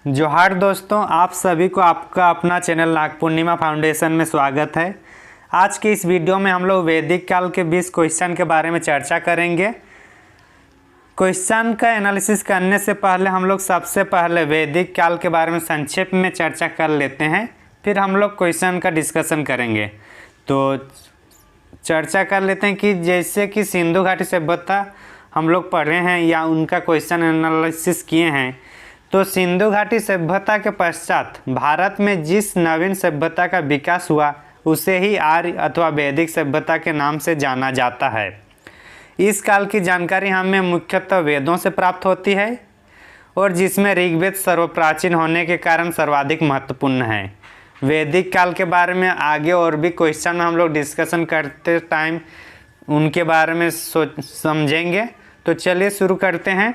जोहार दोस्तों, आप सभी को आपका अपना चैनल नागपूर्णिमा फाउंडेशन में स्वागत है। आज की इस वीडियो में हम लोग वैदिक काल के 20 क्वेश्चन के बारे में चर्चा करेंगे। क्वेश्चन का एनालिसिस करने से पहले हम लोग सबसे पहले वैदिक काल के बारे में संक्षेप में चर्चा कर लेते हैं, फिर हम लोग क्वेश्चन का डिस्कशन करेंगे। तो चर्चा कर लेते हैं कि जैसे कि सिंधु घाटी सभ्यता हम लोग पढ़े हैं या उनका क्वेश्चन एनालिसिस किए हैं। तो सिंधु घाटी सभ्यता के पश्चात भारत में जिस नवीन सभ्यता का विकास हुआ उसे ही आर्य अथवा वैदिक सभ्यता के नाम से जाना जाता है। इस काल की जानकारी हमें मुख्यतः वेदों से प्राप्त होती है और जिसमें ऋग्वेद सर्वप्राचीन होने के कारण सर्वाधिक महत्वपूर्ण है। वैदिक काल के बारे में आगे और भी क्वेश्चन में हम लोग डिस्कशन करते टाइम उनके बारे में समझेंगे। तो चलिए शुरू करते हैं।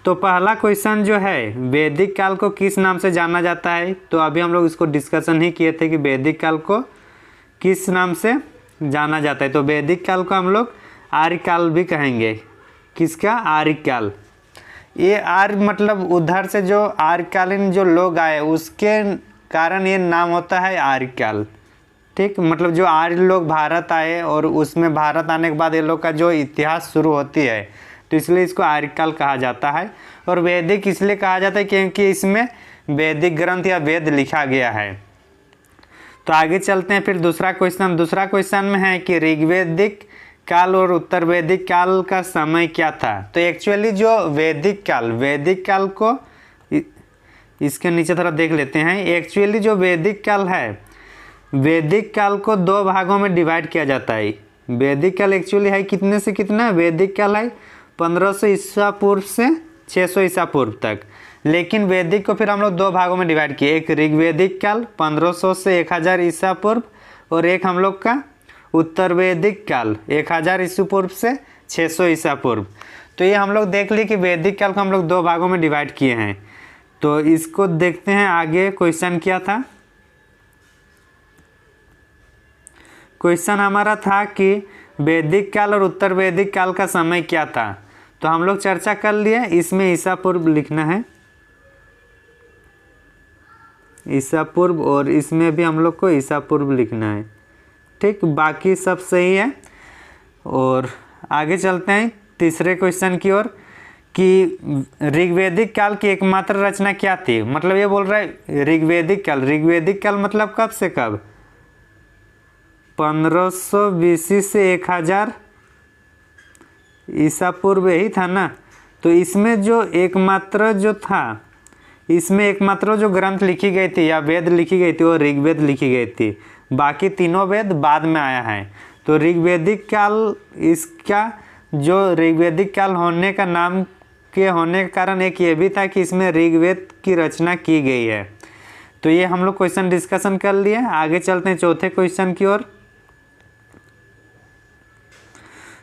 तो पहला क्वेश्चन जो है, वैदिक काल को किस नाम से जाना जाता है। तो अभी हम लोग इसको डिस्कशन ही किए थे कि वैदिक काल को किस नाम से जाना जाता है। तो वैदिक काल को हम लोग आर्य काल भी कहेंगे। किसका? आर्य काल। ये आर्य मतलब उधर से जो आर्यकालीन जो लोग आए उसके कारण ये नाम होता है आर्य काल। ठीक, मतलब जो आर्य लोग भारत आए और उसमें भारत आने के बाद ये लोग का जो इतिहास शुरू होती है, तो इसलिए इसको आर्य काल कहा जाता है। और वैदिक इसलिए कहा जाता है क्योंकि इसमें वैदिक ग्रंथ या वेद लिखा गया है। तो आगे चलते हैं। फिर दूसरा क्वेश्चन में है कि ऋग्वैदिक काल और उत्तर वैदिक काल का समय क्या था। तो एक्चुअली जो वैदिक काल को इसके नीचे थोड़ा देख लेते हैं। एक्चुअली जो वैदिक काल है, वैदिक काल को दो भागों में डिवाइड किया जाता है। वैदिक काल एक्चुअली है कितने से कितना? वैदिक काल है 1500 ईसा पूर्व से 600 ईसा पूर्व तक। लेकिन वैदिक को फिर हम लोग दो भागों में डिवाइड किए। एक ऋग्वैदिक काल 1500 से 1000 ईसा पूर्व और एक हम लोग का उत्तर वैदिक काल 1000 ईसा पूर्व से 600 ईसा पूर्व। तो ये हम लोग देख लिए कि वैदिक काल को हम लोग दो भागों में डिवाइड किए हैं। तो इसको देखते हैं आगे क्वेश्चन क्या था। क्वेश्चन हमारा था कि वैदिक काल और उत्तर वैदिक काल का समय क्या था। तो हम लोग चर्चा कर लिए। इसमें ईसा पूर्व लिखना है, ईसा पूर्व, और इसमें भी हम लोग को ईसा पूर्व लिखना है। ठीक, बाकी सब सही है। और आगे चलते हैं तीसरे क्वेश्चन की ओर कि ऋग्वैदिक काल की एकमात्र रचना क्या थी। मतलब ये बोल रहा है ऋग्वैदिक काल मतलब कब से कब? 1500 BC से 1000 ईसा पूर्व ही था ना। तो इसमें जो एकमात्र जो ग्रंथ लिखी गई थी या वेद लिखी गई थी वो ऋग्वेद लिखी गई थी। बाकी तीनों वेद बाद में आया है। तो ऋग्वैदिक काल, इसका जो ऋग्वैदिक काल होने का नाम के होने का कारण एक ये भी था कि इसमें ऋग्वेद की रचना की गई है। तो ये हम लोग क्वेश्चन डिस्कशन कर लिए। आगे चलते हैं चौथे क्वेश्चन की ओर।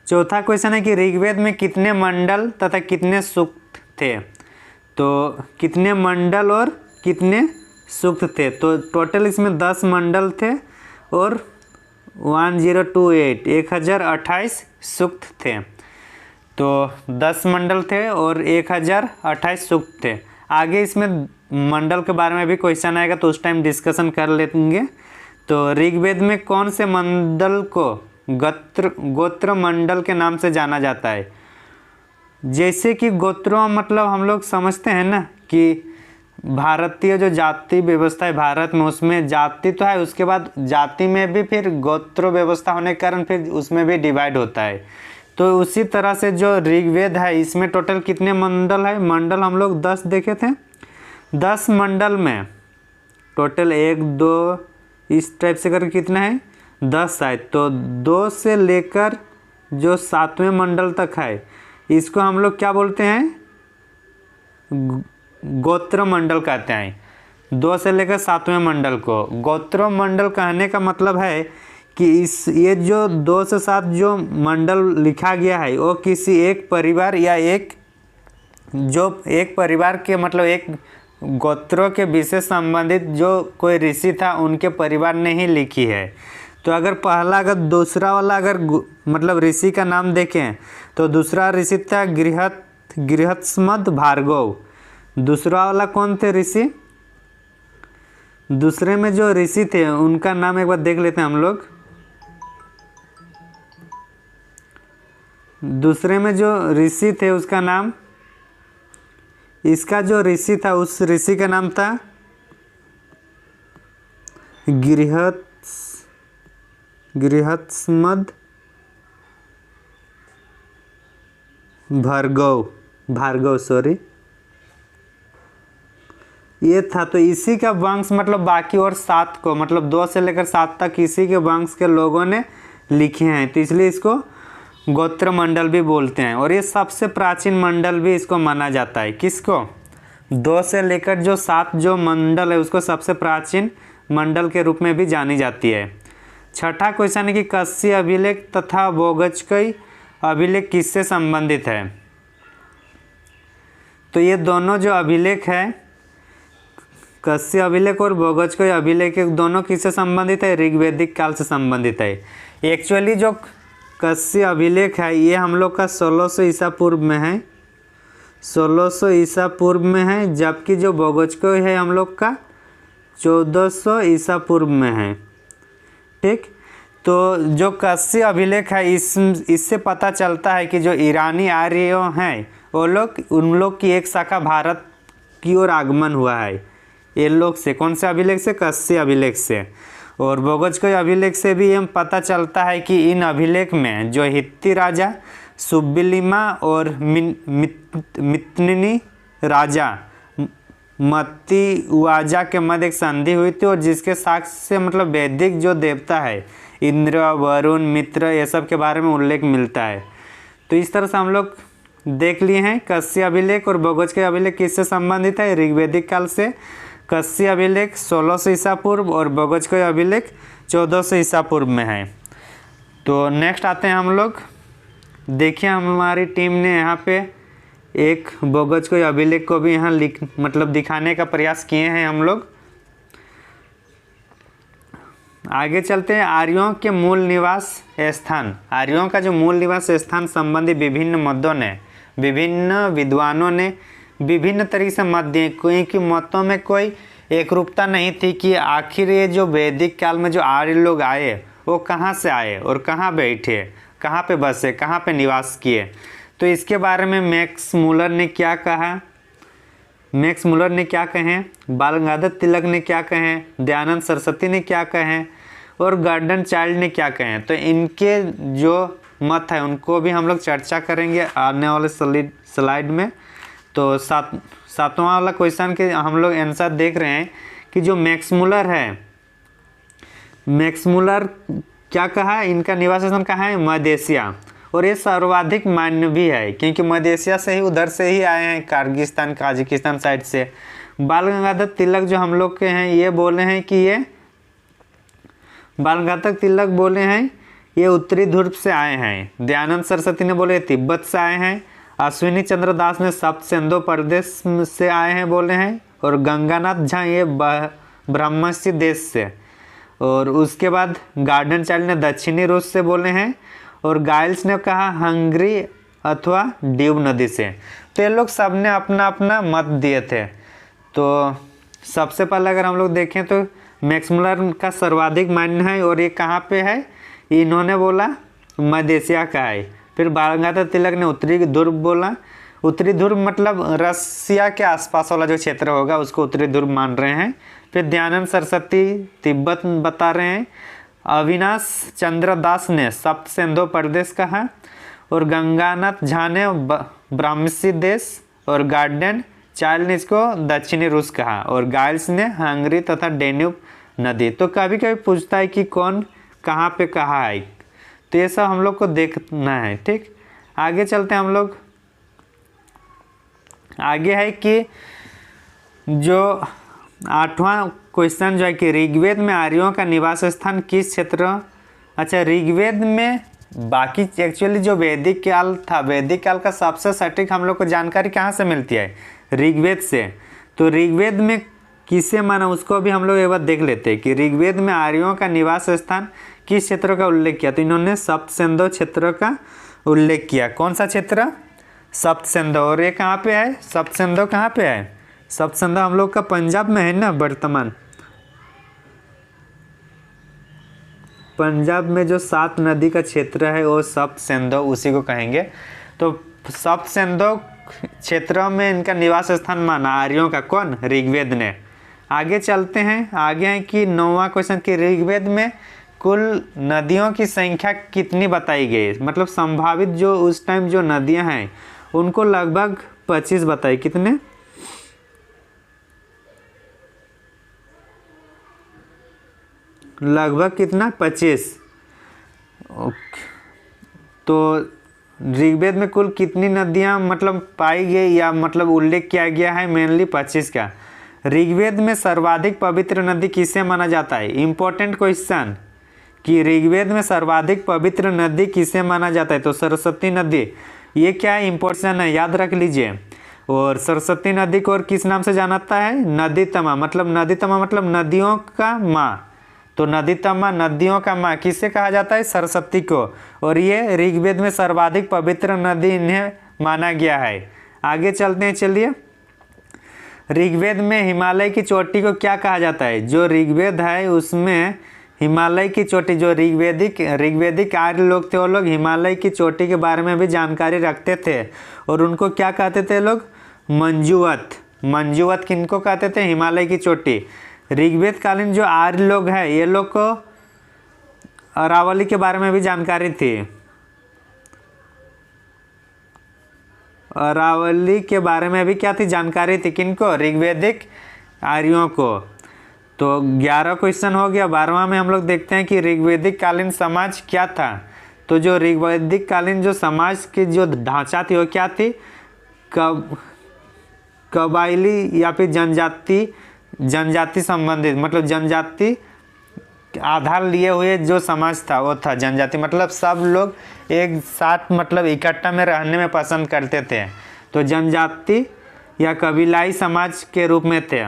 चौथा क्वेश्चन है कि ऋग्वेद में कितने मंडल तथा कितने सूक्त थे। तो कितने मंडल और कितने सूक्त थे। तो टोटल इसमें 10 मंडल थे और 1028 सूक्त थे। तो 10 मंडल थे और 1028 सूक्त थे। आगे इसमें मंडल के बारे में भी क्वेश्चन आएगा तो उस टाइम डिस्कशन कर लेंगे। तो ऋग्वेद में कौन से मंडल को गोत्र मंडल के नाम से जाना जाता है। जैसे कि गोत्रों मतलब हम लोग समझते हैं ना कि भारतीय जो जाति व्यवस्था है भारत में, उसमें जाति तो है, उसके बाद जाति में भी फिर गोत्र व्यवस्था होने के कारण फिर उसमें भी डिवाइड होता है। तो उसी तरह से जो ऋग्वेद है इसमें टोटल कितने मंडल है। मंडल हम लोग 10 देखे थे। 10 मंडल में टोटल 1 2 इस टाइप से करके कितना है 10 है। तो 2 से लेकर जो 7वें मंडल तक है इसको हम लोग क्या बोलते हैं? गोत्र मंडल कहते हैं। 2 से लेकर 7वें मंडल को गोत्र मंडल कहने का मतलब है कि ये जो 2 से 7 जो मंडल लिखा गया है वो किसी एक परिवार या एक परिवार के मतलब एक गोत्रों के विशेष संबंधित जो कोई ऋषि था उनके परिवार ने ही लिखी है। तो अगर पहला अगर दूसरा वाला अगर मतलब ऋषि का नाम देखें तो दूसरा ऋषि था गृहस्मद भार्गव। दूसरा वाला कौन थे ऋषि? दूसरे में जो ऋषि थे उनका नाम एक बार देख लेते हैं हम लोग। दूसरे में जो ऋषि थे उसका नाम, इसका जो ऋषि था उस ऋषि का नाम था गृहस्मद भार्गव सॉरी, ये था। तो इसी का वंश मतलब बाकी और 7 को, मतलब 2 से लेकर 7 तक इसी के वंश के लोगों ने लिखे हैं, तो इसलिए इसको गोत्र मंडल भी बोलते हैं। और ये सबसे प्राचीन मंडल भी इसको माना जाता है। किसको? 2 से लेकर जो 7 जो मंडल है उसको सबसे प्राचीन मंडल के रूप में भी जानी जाती है। छठा क्वेश्चन है कि कस्य अभिलेख तथा बोगचकई अभिलेख किससे संबंधित है? तो ये दोनों जो अभिलेख है, कस्य अभिलेख और बोगचकई अभिलेख, दोनों किससे संबंधित है? ऋग्वैदिक काल से संबंधित है। एक्चुअली जो कस्य अभिलेख है ये हम लोग का 1600 ईसा पूर्व में है, 1600 ईसा पूर्व में है, जबकि जो बोगचकई है हम लोग का 1400 ईसा पूर्व में है। ठीक, तो जो कस्य अभिलेख है इससे पता चलता है कि जो ईरानी आर्य हैं वो लोग, उन लोग की एक शाखा भारत की ओर आगमन हुआ है। ये लोग से कौन से अभिलेख से? कस्य अभिलेख से। और बोगचकई अभिलेख से भी हम पता चलता है कि इन अभिलेख में जो हित्ती राजा सुब्बिलिमा और मितनिनी राजा मत्तिवाजा के मध्य एक संधि हुई थी, और जिसके साक्ष्य से मतलब वैदिक जो देवता है इंद्र, वरुण, मित्र, ये सब के बारे में उल्लेख मिलता है। तो इस तरह से हम लोग देख लिए हैं कस्य अभिलेख और बोगचकई अभिलेख किससे संबंधित है? ऋग्वैदिक काल से। कस्य अभिलेख 1600 ईसा पूर्व और बोगचकई अभिलेख 1400 ईसा पूर्व में है। तो नेक्स्ट आते हैं हम लोग। देखिए हमारी टीम ने यहाँ पे एक बोगचकई अभिलेख को भी यहाँ मतलब दिखाने का प्रयास किए हैं हम लोग। आगे चलते हैं। आर्यों के मूल निवास स्थान, आर्यों का जो मूल निवास स्थान संबंधी विभिन्न मतों ने, विभिन्न विद्वानों ने विभिन्न तरीके से मत दिए, क्योंकि मतों में कोई एकरूपता नहीं थी कि आखिर ये जो वैदिक काल में जो आर्य लोग आए वो कहाँ से आए और कहाँ बैठे, कहाँ पे बसे, कहाँ पे निवास किए। तो इसके बारे में मैक्स मुलर ने क्या कहा, मैक्स मुलर ने क्या कहे, बाल गंगाधर तिलक ने क्या कहे, दयानंद सरस्वती ने क्या कहे और गॉर्डन चाइल्ड ने क्या कहे। तो इनके जो मत है उनको भी हम लोग चर्चा करेंगे आने वाले स्लाइड में। तो सातवां वाला क्वेश्चन के हम लोग आंसर देख रहे हैं कि जो मैक्स मुलर है, मैक्स मुलर क्या कहा, इनका निवास स्थान कहाँ है? मध्य एशिया। और ये सर्वाधिक मान्य भी है क्योंकि मध्य एशिया से ही, उधर से ही आए हैं, किर्गिस्तान ताजिकिस्तान साइड से। बाल गंगाधर तिलक जो हम लोग के हैं ये बोले हैं कि ये बाल गंगाधर तिलक बोले हैं ये उत्तरी ध्रुव से आए हैं। दयानंद सरस्वती ने बोले तिब्बत से आए हैं। अश्विनी चंद्र दास ने सप्त सिंधु प्रदेश से आए हैं बोले हैं। और गंगानाथ झा ये ब्रह्मसी देश से। और उसके बाद गॉर्डन चाइल्ड ने दक्षिणी रूस से बोले हैं। और गाइल्स ने कहा हंगरी अथवा ड्यूब नदी से। तो ये लोग सब ने अपना अपना मत दिए थे। तो सबसे पहले अगर हम लोग देखें तो मैक्स मुलर का सर्वाधिक मान्य है और ये कहाँ पे है? इन्होंने बोला मध्य एशिया का है। फिर बाल गंगाधर तिलक ने उत्तरी ध्रुव बोला। उत्तरी ध्रुव मतलब रसिया के आसपास वाला जो क्षेत्र होगा उसको उत्तरी ध्रुव मान रहे हैं। फिर दयानंद सरस्वती तिब्बत बता रहे हैं। अविनाश चंद्र दास ने सप्त सिंधु प्रदेश कहा। और गंगानाथ झा ने ब्राह्मसी देश। और गार्डन चाइल्ड ने इसको दक्षिणी रूस कहा। और गाइल्स ने हंगरी तथा डेन्यूब नदी। तो कभी कभी पूछता है कि कौन कहाँ पे कहा है, तो ये सब हम लोग को देखना है। ठीक, आगे चलते हैं हम लोग। आगे है कि जो 8वां क्वेश्चन जो है कि ऋग्वेद में आर्यों का निवास स्थान किस क्षेत्र? अच्छा, ऋग्वेद में बाकी एक्चुअली जो वैदिक काल था, वैदिक काल का सबसे सटीक हम लोग को जानकारी कहाँ से मिलती है? ऋग्वेद से। तो ऋग्वेद में किसे माना उसको भी हम लोग एक बार देख लेते हैं कि ऋग्वेद में आर्यों का निवास स्थान किस क्षेत्र का उल्लेख किया। तो इन्होंने सप्त सिंधु क्षेत्र का उल्लेख किया। कौन सा क्षेत्र? सप्त सिंधु। और ये कहाँ पे है? सप्त सिंधु कहाँ पे है? सप्त सिंधु हम लोग का पंजाब में है ना वर्तमान। पंजाब में जो 7 नदी का क्षेत्र है वो सब सिंधु उसी को कहेंगे। तो सब सिंधु क्षेत्रों में इनका निवास स्थान माना आर्यों का, कौन? ऋग्वेद ने। आगे चलते हैं, आगे है कि 9वां क्वेश्चन कि ऋग्वेद में कुल नदियों की संख्या कितनी बताई गई? मतलब संभावित जो उस टाइम जो नदियां हैं उनको लगभग 25 बताई। कितने? लगभग कितना? 25। तो ऋग्वेद में कुल कितनी नदियां मतलब पाई गई या मतलब उल्लेख किया गया है? मेनली 25 का। ऋग्वेद में सर्वाधिक पवित्र नदी किसे माना जाता है? इंपॉर्टेंट क्वेश्चन कि ऋग्वेद में सर्वाधिक पवित्र नदी किसे माना जाता है? तो सरस्वती नदी। ये क्या है? इंपॉर्टेंट है, याद रख लीजिए। और सरस्वती नदी को और किस नाम से जानाता है? नदीतमा। मतलब नदीतमा मतलब नदियों का माँ। तो नदीतमा नदियों का माँ किसे कहा जाता है? सरस्वती को। और ये ऋग्वेद में सर्वाधिक पवित्र नदी इन्हें माना गया है। आगे चलते हैं, चलिए। ऋग्वेद में हिमालय की चोटी को क्या कहा जाता है? जो ऋग्वेद है उसमें हिमालय की चोटी, जो ऋग्वेदिक आर्य लोग थे वो लोग हिमालय की चोटी के बारे में भी जानकारी रखते थे। और उनको क्या कहते थे लोग? मंजुवत। मंजुवत किनको कहते थे? हिमालय की चोटी। ऋग्वेद कालीन जो आर्य लोग हैं ये लोग को अरावली के बारे में भी जानकारी थी। अरावली के बारे में भी क्या थी? जानकारी थी। किनको? ऋग्वेदिक आर्यों को। तो 11 क्वेश्चन हो गया। 12वां में हम लोग देखते हैं कि ऋग्वेदिक कालीन समाज क्या था। तो जो ऋग्वेदिक कालीन जो समाज की जो ढांचा थी वो क्या थी? कबाइली या फिर जनजाति संबंधित, मतलब जनजाति आधार लिए हुए जो समाज था वो था जनजाति। मतलब सब लोग एक साथ मतलब इकट्ठा में रहने में पसंद करते थे। तो जनजाति या कबीलाई समाज के रूप में थे।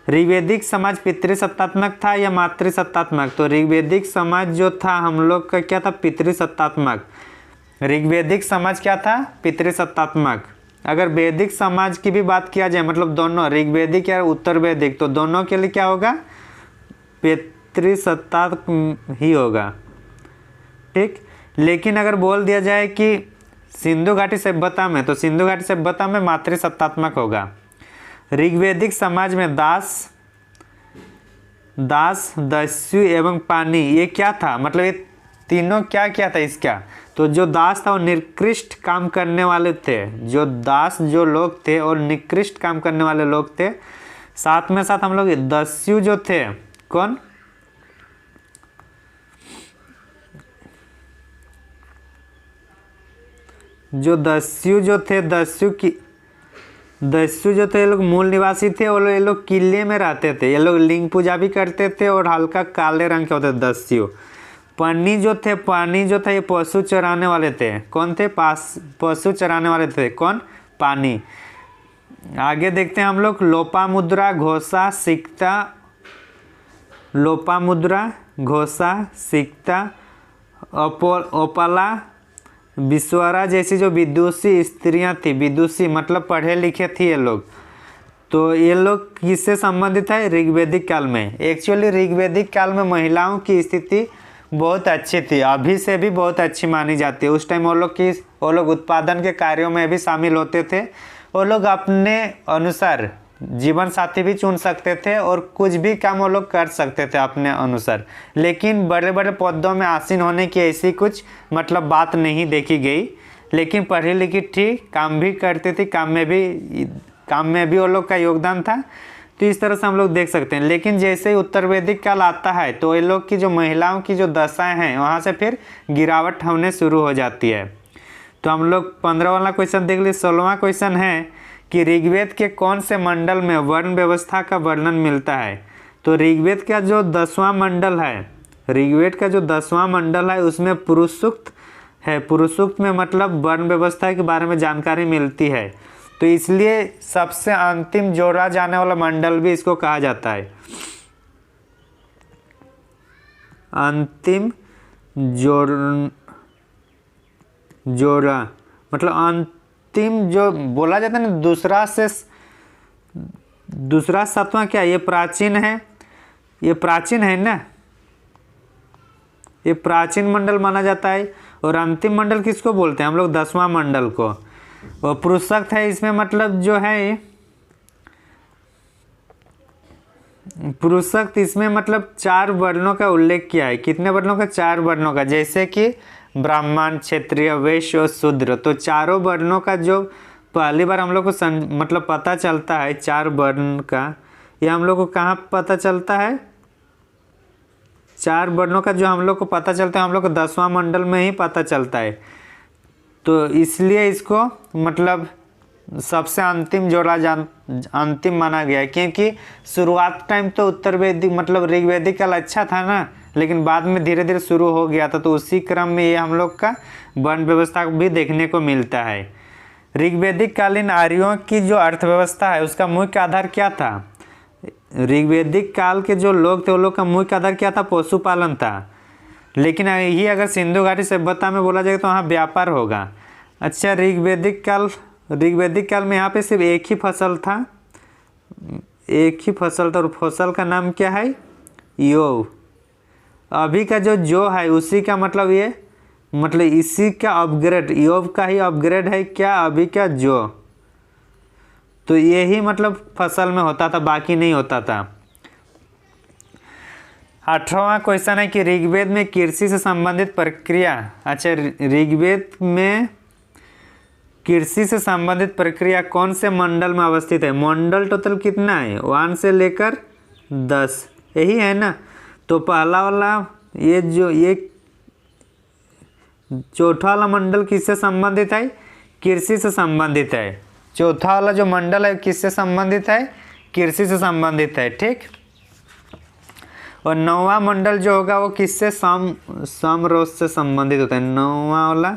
ऋग्वेदिक समाज पितृसत्तात्मक था या मातृसत्तात्मक? तो ऋग्वेदिक समाज जो था हम लोग का क्या था? पितृसत्तात्मक। ऋग्वेदिक समाज क्या था? पितृसत्तात्मक। अगर वैदिक समाज की भी बात किया जाए, मतलब दोनों ऋग्वेदिक या उत्तर वैदिक, तो दोनों के लिए क्या होगा? पितृसत्तात्मक ही होगा। ठीक। लेकिन अगर बोल दिया जाए कि सिंधु घाटी सभ्यता में, तो सिंधु घाटी सभ्यता में मातृसत्तात्मक होगा। ऋग्वेदिक समाज में दास, दस्यु एवं पानी ये क्या था? मतलब ये तीनों क्या क्या था इसका? तो जो दास था वो निकृष्ट काम करने वाले थे। जो दास जो लोग थे और निकृष्ट काम करने वाले लोग थे। साथ में साथ हम लोग दस्यु जो थे, कौन? जो दस्यु जो थे, दस्यु जो थे ये लोग मूल निवासी थे और ये लोग किले में रहते थे। ये लोग लिंग पूजा भी करते थे और हल्का काले रंग के होते थे दस्यु। पानी जो था ये पशु चराने वाले थे। कौन थे? पशु चराने वाले थे। कौन? पानी। आगे देखते हैं हम लोग। लोपामुद्रा, घोषा, सिक्ता, ओपला, विश्वरा जैसी जो विदुषी स्त्रियां थी, विदुषी मतलब पढ़े लिखे थी ये लोग। तो ये लोग किससे संबंधित है? ऋग्वेदिक काल में। एक्चुअली ऋग्वेदिक काल में महिलाओं की स्थिति बहुत अच्छी थी, अभी से भी बहुत अच्छी मानी जाती है। उस टाइम वो लोग उत्पादन के कार्यों में भी शामिल होते थे। वो लोग अपने अनुसार जीवन साथी भी चुन सकते थे और कुछ भी काम वो लोग कर सकते थे अपने अनुसार। लेकिन बड़े बड़े पदों में आसीन होने की ऐसी कुछ मतलब बात नहीं देखी गई। लेकिन पढ़ी लिखी थी, काम भी करती थी, काम में भी वो लोग का योगदान था। तो इस तरह से हम लोग देख सकते हैं। लेकिन जैसे ही उत्तर वैदिक काल आता है तो ये लोग की जो महिलाओं की जो दशाएं हैं वहाँ से फिर गिरावट होने शुरू हो जाती है। तो हम लोग 15 वाला क्वेश्चन देख लिए। 16वां क्वेश्चन है कि ऋग्वेद के कौन से मंडल में वर्ण व्यवस्था का वर्णन मिलता है? तो ऋग्वेद का जो 10वां मंडल है उसमें पुरुष सूक्त है। पुरुष सूक्त में मतलब वर्ण व्यवस्था के बारे में जानकारी मिलती है। तो इसलिए सबसे अंतिम जोड़ा जाने वाला मंडल भी इसको कहा जाता है। अंतिम जोड़ा मतलब अंतिम जो बोला जाता है ना, दूसरा 7वां क्या? ये प्राचीन है ना। ये प्राचीन मंडल माना जाता है। और अंतिम मंडल किसको बोलते हैं हम लोग? 10वां मंडल को। और पुरुषक है, इसमें मतलब जो है पुरुषक, इसमें मतलब 4 वर्णों का उल्लेख किया है। कितने वर्णों का? 4 वर्णों का, जैसे कि ब्राह्मण, क्षत्रिय, वैश्य और शूद्र। तो चारों वर्णों का जो पहली बार हम लोग को मतलब पता चलता है 4 वर्ण का, ये हम लोग को कहाँ पता चलता है? 4 वर्णों का जो हम लोग को पता चलता है, हम लोग को 10वां मंडल में ही पता चलता है। तो इसलिए इसको मतलब सबसे अंतिम अंतिम माना गया है, क्योंकि शुरुआत टाइम तो उत्तर वैदिक मतलब ऋग्वैदिक काल अच्छा था ना, लेकिन बाद में धीरे धीरे शुरू हो गया था। तो उसी क्रम में ये हम लोग का वर्ण व्यवस्था भी देखने को मिलता है। ऋग्वैदिक कालीन आर्यों की जो अर्थव्यवस्था है उसका मुख्य आधार क्या था? ऋग्वैदिक काल के जो लोग थे वो लोग का मुख्य आधार क्या था? पशुपालन था। लेकिन यही अगर सिंधु घाटी सभ्यता में बोला जाए तो वहाँ व्यापार होगा। अच्छा, ऋग्वैदिक काल में यहाँ पे सिर्फ एक ही फसल था, और फसल का नाम क्या है? योग। अभी का जो है उसी का मतलब ये मतलब इसी का अपग्रेड, योग का ही अपग्रेड है क्या अभी का जो। तो यही मतलब फसल में होता था, बाकी नहीं होता था। 18वां क्वेश्चन है कि ऋग्वेद में कृषि से संबंधित प्रक्रिया। अच्छा, ऋग्वेद में कृषि से संबंधित प्रक्रिया कौन से मंडल में अवस्थित है? मंडल टोटल कितना है? 1 से लेकर 10, यही है ना। तो पहला वाला ये चौथा वाला मंडल किससे संबंधित है? कृषि से संबंधित है। चौथा वाला जो मंडल है किससे संबंधित है? कृषि से संबंधित है, ठीक। और 9वां मंडल जो होगा वो किससे? समरोध से संबंधित होता है। 9वां वाला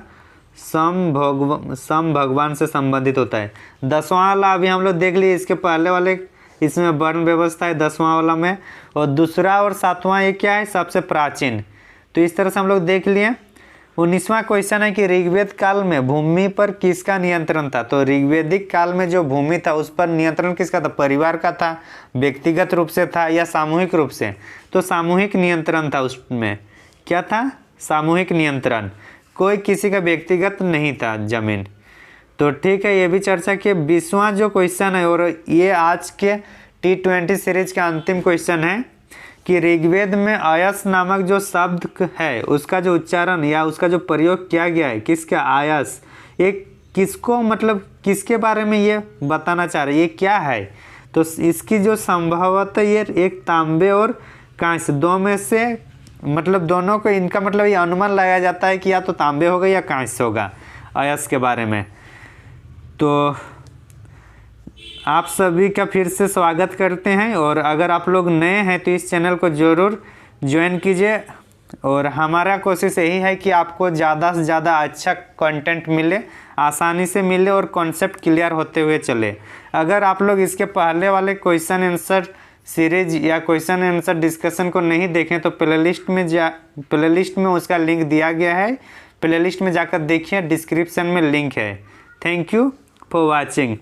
सम भगवान से संबंधित होता है। 10वां वाला अभी हम लोग देख लिए, इसके पहले वाले इसमें वर्ण व्यवस्था है 10वां वाला में। और दूसरा और 7वां ये क्या है? सबसे प्राचीन। तो इस तरह से हम लोग देख लिए। 19वां क्वेश्चन है कि ऋग्वेद काल में भूमि पर किसका नियंत्रण था? तो ऋग्वेदिक काल में जो भूमि था उस पर नियंत्रण किसका था? परिवार का था, व्यक्तिगत रूप से था या सामूहिक रूप से? तो सामूहिक नियंत्रण था उसमें। क्या था? सामूहिक नियंत्रण, कोई किसी का व्यक्तिगत नहीं था जमीन। तो ठीक है, ये भी चर्चा किए। 20वां जो क्वेश्चन है और ये आज के T20 सीरीज का अंतिम क्वेश्चन है कि ऋग्वेद में आयस नामक जो शब्द है उसका जो उच्चारण या उसका जो प्रयोग किया गया है, किसका? आयस। ये किसको मतलब किसके बारे में ये बताना चाह रहे हैं? ये क्या है? तो इसकी जो संभवतः ये एक तांबे और कांस्य दो में से मतलब दोनों को इनका मतलब ये अनुमान लगाया जाता है कि या तो तांबे होगा या कांस्य होगा आयस के बारे में। तो आप सभी का फिर से स्वागत करते हैं। और अगर आप लोग नए हैं तो इस चैनल को ज़रूर ज्वाइन कीजिए। और हमारा कोशिश यही है कि आपको ज़्यादा से ज़्यादा अच्छा कंटेंट मिले, आसानी से मिले और कॉन्सेप्ट क्लियर होते हुए चले। अगर आप लोग इसके पहले वाले क्वेश्चन आंसर सीरीज या क्वेश्चन आंसर डिस्कशन को नहीं देखें तो प्लेलिस्ट में उसका लिंक दिया गया है, प्लेलिस्ट में जाकर देखिए, डिस्क्रिप्शन में लिंक है। Thank you for watching.